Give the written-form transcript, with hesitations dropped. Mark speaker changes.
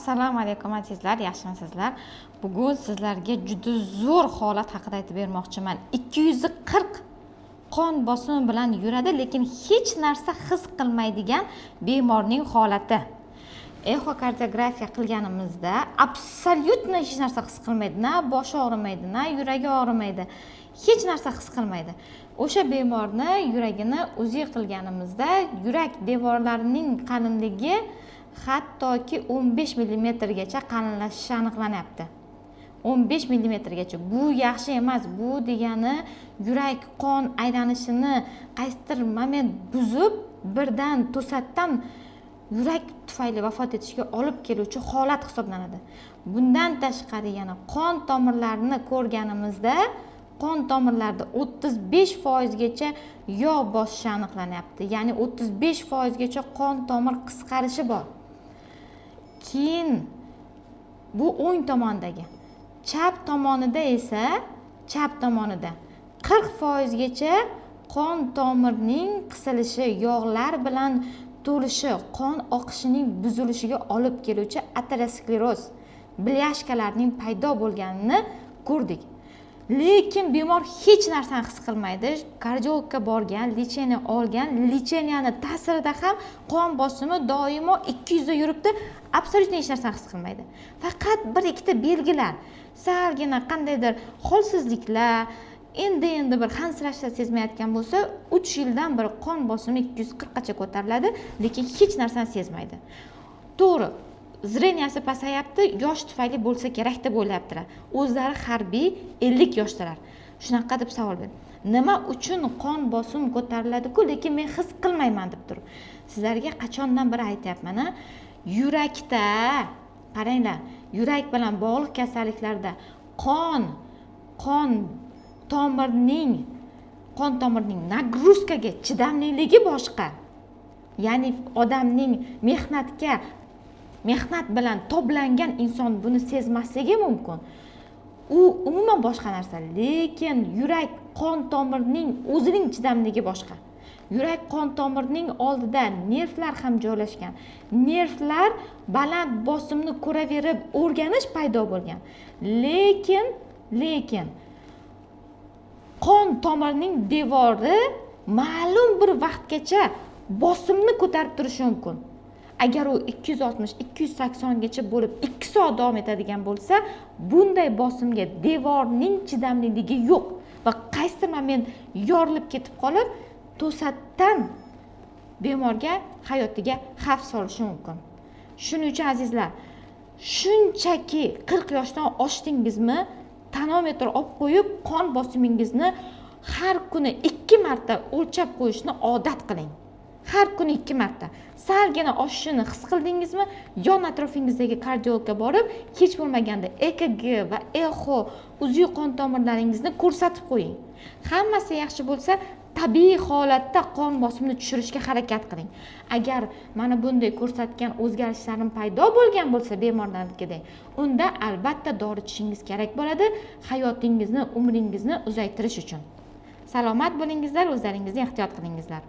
Speaker 1: Assalomu alaykum azizlar, yaxshimisizlar? Bugun sizlarga juda zo'r holat haqida aytib bermoqchiman. 240 qon bosimi bilan yuradi, lekin hech narsa his qilmaydigan bemorning holati. Ekokardiografiya qilganimizda absolyutno hech narsa his qilmaydi. Na boshi og'rimaydi, na yuragi og'rimaydi. Hech narsa his qilmaydi. O'sha bemorni yuragini uzi qilganimizda yurak devorlarining qalinligi hattoki 15 mm gacha qalinlashishi aniqlanyapti. 15 mm gacha. Bu yaxshi emas. Bu degani yurak qon aylanishini qaysidir moment buzib, birdan to'satdan yurak tufayli vafot etishga olib keluvchi holat hisoblanadi. Bundan tashqari yana qon tomirlarini ko'rganimizda qon tomirlarida 35% gacha yog' bosishi aniqlanyapti. Ya'ni 35% gacha qon tomir qisqarishi bor. Keyin bu o'ng tomondagi, chap tomonida esa 40% gacha qon tomirning qisilishi, yog'lar bilan to'lishi, qon oqishining buzilishiga olib keluvchi ateroskleroz, blyashkalarning paydo bo'lganini ko'rdik. Lekin bemor hech narsani his qilmaydi. Kardiologga borgan, lecheniya olgan, lecheniyani ta'sirida ham qon bosimi doimo 200 da yuribdi, absolyutno hech narsani his qilmaydi. Faqat bir ikkita belgilar, salgina qandaydir holsizliklar, endi bir hansirashlar sezmayotgan bo'lsa, 3 yildan beri qon bosimi 240 gacha ko'tariladi, lekin hech narsani sezmaydi. To'g'ri, zreniyasi pasayapti, yosh tufayli bo'lsa kerak deb o'ylayaptilar. O'zlari harbiy 50 yoshdalar. Shunaqa deb savol berdi. Nima uchun qon bosim ko'tariladi-ku, lekin men his qilmayman deb turib. Sizlarga qachondan beri aytayapman, yurakda, qaranglar, yurak bilan bog'liq kasalliklarda qon tomirning nagruzkaga chidamliligi boshqa. Ya'ni odamning mehnat bilan toblangan inson buni sezmasligi mumkin. U umuman boshqa narsa. Lekin yurak qon tomirining o'zining chidamligi boshqa. Yurak qon tomirining oldida nervlar ham joylashgan. Nervlar baland bosimni ko'raverib o'rganish paydo bo'lgan. Lekin qon tomirining devori ma'lum bir vaqtgacha bosimni ko'tarib turishi mumkin. Agar u 260-280 gacha bo'lib 2 soat davom etadigan bo'lsa, bunday bosimga devorning chidamliligi yo'q va qaysidir moment yorilib ketib qolib, to'satdan bemorga hayotiga xavf solishi mumkin. Shuning uchun azizlar, shunchaki 40 yoshdan oshdingizmi, tonometr olib qo'yib, qon bosimingizni har kuni 2 marta o'lchab qo'yishni odat qiling. Har kuni 2 marta. Salgina oshishini his qildingizmi, yon atrofingizdagi kardiologga borib, hech bo'lmaganda EKG va echo uzviy qon tomirlaringizni ko'rsatib qo'ying. Hammasi yaxshi bo'lsa, tabiiy holatda qon bosimini tushirishga harakat qiling. Agar mana bunday ko'rsatgan o'zgarishlarning paydo bo'lgan bo'lsa bemorlarnikidek, unda albatta dori ichishingiz kerak bo'ladi, hayotingizni, umringizni uzaytirish uchun. Salomat bo'lingizlar, o'zlaringizni ehtiyot qilingizlar.